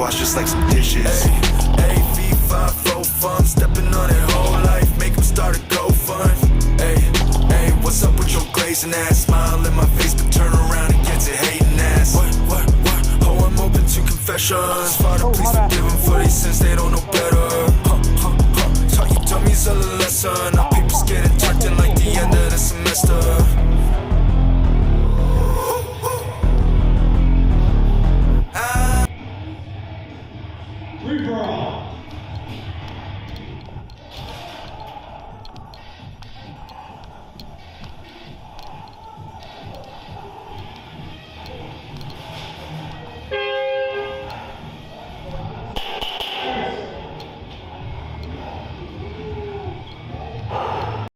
wash just like some dishes. Ay, V5, 4 I'm stepping on it whole life, make him start a GoFund. Ay, what's up with your glazing ass? Smile in my face, but turn around and get to hating ass. What? Oh, I'm open to confessions. Father, please forgive them for these sins, they don't know better. Taught you dummies a lesson.